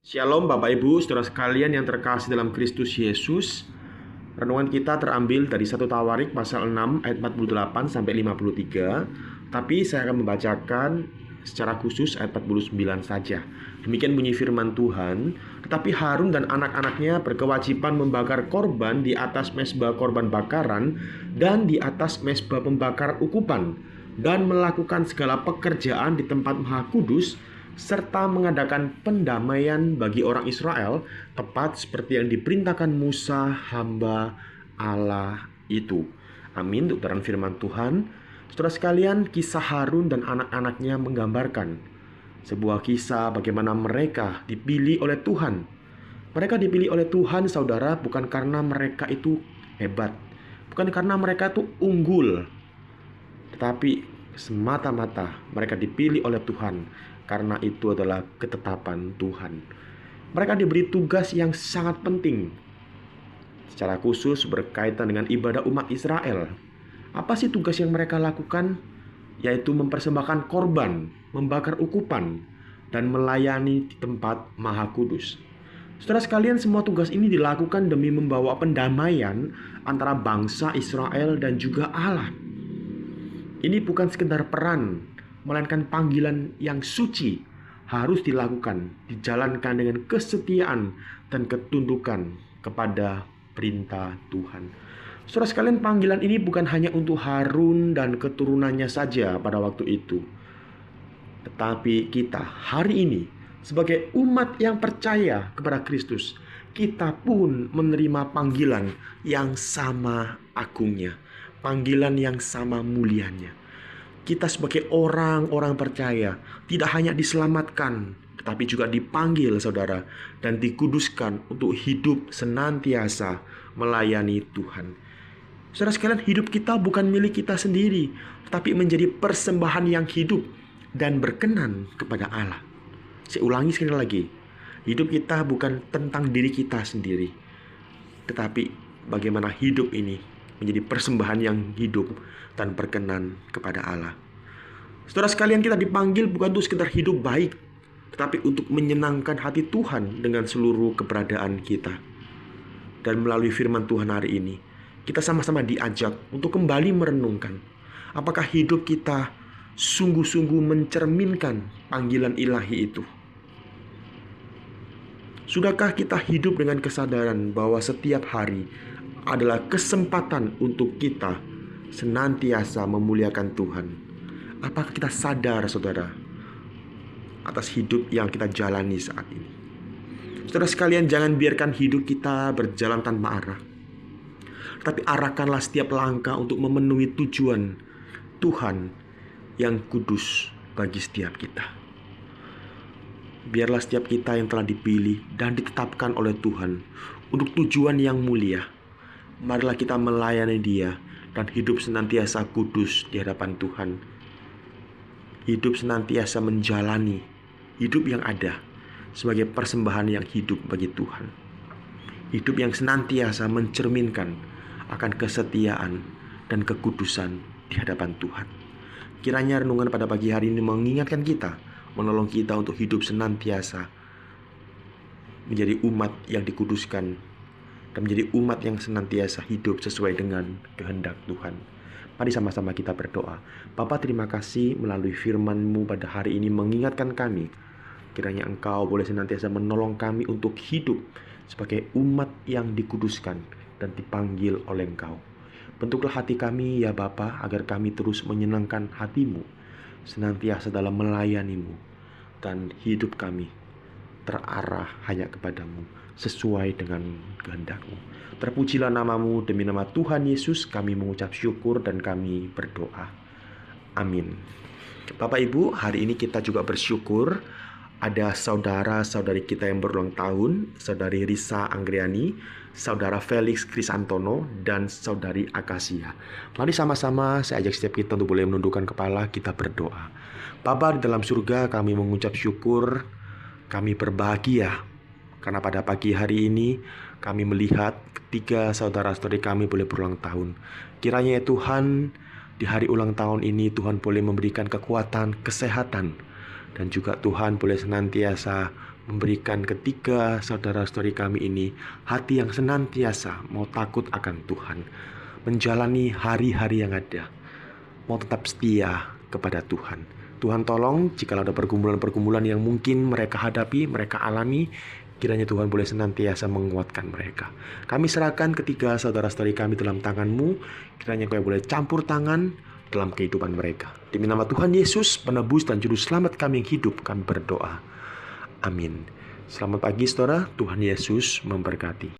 Shalom Bapak Ibu, saudara sekalian yang terkasih dalam Kristus Yesus. Renungan kita terambil dari 1 Tawarik pasal 6 ayat 48 sampai 53. Tapi saya akan membacakan secara khusus ayat 49 saja. Demikian bunyi firman Tuhan. Tetapi Harun dan anak-anaknya berkewajiban membakar korban di atas mezbah korban bakaran dan di atas mezbah pembakar ukupan, dan melakukan segala pekerjaan di tempat Maha Kudus, serta mengadakan pendamaian bagi orang Israel, tepat seperti yang diperintahkan Musa hamba Allah itu. Amin. Untuk terang firman Tuhan. Saudara sekalian, kisah Harun dan anak-anaknya menggambarkan sebuah kisah bagaimana mereka dipilih oleh Tuhan. Mereka dipilih oleh Tuhan, saudara, bukan karena mereka itu hebat, bukan karena mereka itu unggul, tetapi semata-mata mereka dipilih oleh Tuhan karena itu adalah ketetapan Tuhan. Mereka diberi tugas yang sangat penting, secara khusus berkaitan dengan ibadah umat Israel. Apa sih tugas yang mereka lakukan? Yaitu mempersembahkan korban, membakar ukupan, dan melayani di tempat Maha Kudus. Saudara sekalian, semua tugas ini dilakukan demi membawa pendamaian antara bangsa Israel dan juga Allah. Ini bukan sekedar peran, melainkan panggilan yang suci, harus dilakukan, dijalankan dengan kesetiaan dan ketundukan kepada perintah Tuhan. Saudara sekalian, panggilan ini bukan hanya untuk Harun dan keturunannya saja pada waktu itu, tetapi kita hari ini sebagai umat yang percaya kepada Kristus, kita pun menerima panggilan yang sama agungnya, panggilan yang sama mulianya. Kita sebagai orang-orang percaya tidak hanya diselamatkan, tetapi juga dipanggil, saudara, dan dikuduskan untuk hidup senantiasa melayani Tuhan. Saudara sekalian, hidup kita bukan milik kita sendiri, tetapi menjadi persembahan yang hidup dan berkenan kepada Allah. Saya ulangi sekali lagi, hidup kita bukan tentang diri kita sendiri, tetapi bagaimana hidup ini menjadi persembahan yang hidup dan berkenan kepada Allah. Saudara sekalian, kita dipanggil bukan untuk sekedar hidup baik, tetapi untuk menyenangkan hati Tuhan dengan seluruh keberadaan kita. Dan melalui firman Tuhan hari ini, kita sama-sama diajak untuk kembali merenungkan, apakah hidup kita sungguh-sungguh mencerminkan panggilan ilahi itu? Sudahkah kita hidup dengan kesadaran bahwa setiap hari adalah kesempatan untuk kita senantiasa memuliakan Tuhan? Apakah kita sadar, saudara, atas hidup yang kita jalani saat ini? Saudara sekalian, jangan biarkan hidup kita berjalan tanpa arah, tapi arahkanlah setiap langkah untuk memenuhi tujuan Tuhan yang kudus bagi setiap kita. Biarlah setiap kita yang telah dipilih dan ditetapkan oleh Tuhan untuk tujuan yang mulia, marilah kita melayani Dia dan hidup senantiasa kudus di hadapan Tuhan. Hidup senantiasa menjalani hidup yang ada sebagai persembahan yang hidup bagi Tuhan. Hidup yang senantiasa mencerminkan akan kesetiaan dan kekudusan di hadapan Tuhan. Kiranya renungan pada pagi hari ini mengingatkan kita, menolong kita untuk hidup senantiasa menjadi umat yang dikuduskan dan menjadi umat yang senantiasa hidup sesuai dengan kehendak Tuhan. Mari sama-sama kita berdoa. Bapa, terima kasih melalui firman-Mu pada hari ini mengingatkan kami. Kiranya Engkau boleh senantiasa menolong kami untuk hidup sebagai umat yang dikuduskan dan dipanggil oleh Engkau. Bentuklah hati kami ya Bapa, agar kami terus menyenangkan hati-Mu, senantiasa dalam melayani-Mu, dan hidup kami terarah hanya kepada-Mu sesuai dengan kehendak-Mu. Terpujilah nama-Mu, demi nama Tuhan Yesus kami mengucap syukur dan kami berdoa. Amin. Bapak Ibu, hari ini kita juga bersyukur ada saudara-saudari kita yang berulang tahun, Saudari Risa Anggriani, Saudara Felix Krisantono, dan Saudari Akasia. Mari sama-sama saya ajak setiap kita untuk boleh menundukkan kepala, kita berdoa. Bapa di dalam surga, kami mengucap syukur, kami berbahagia karena pada pagi hari ini kami melihat ketiga saudara-saudari kami boleh berulang tahun. Kiranya ya Tuhan, di hari ulang tahun ini Tuhan boleh memberikan kekuatan, kesehatan, dan juga Tuhan boleh senantiasa memberikan ketiga saudara-saudari kami ini hati yang senantiasa mau takut akan Tuhan, menjalani hari-hari yang ada, mau tetap setia kepada Tuhan. Tuhan tolong jika ada pergumulan-pergumulan yang mungkin mereka hadapi, mereka alami, kiranya Tuhan boleh senantiasa menguatkan mereka. Kami serahkan ketiga saudara-saudari kami dalam tangan-Mu, kiranya Kau boleh campur tangan dalam kehidupan mereka. Demi nama Tuhan Yesus, penebus dan juru selamat kami yang hidup, kami berdoa. Amin. Selamat pagi saudara, Tuhan Yesus memberkati.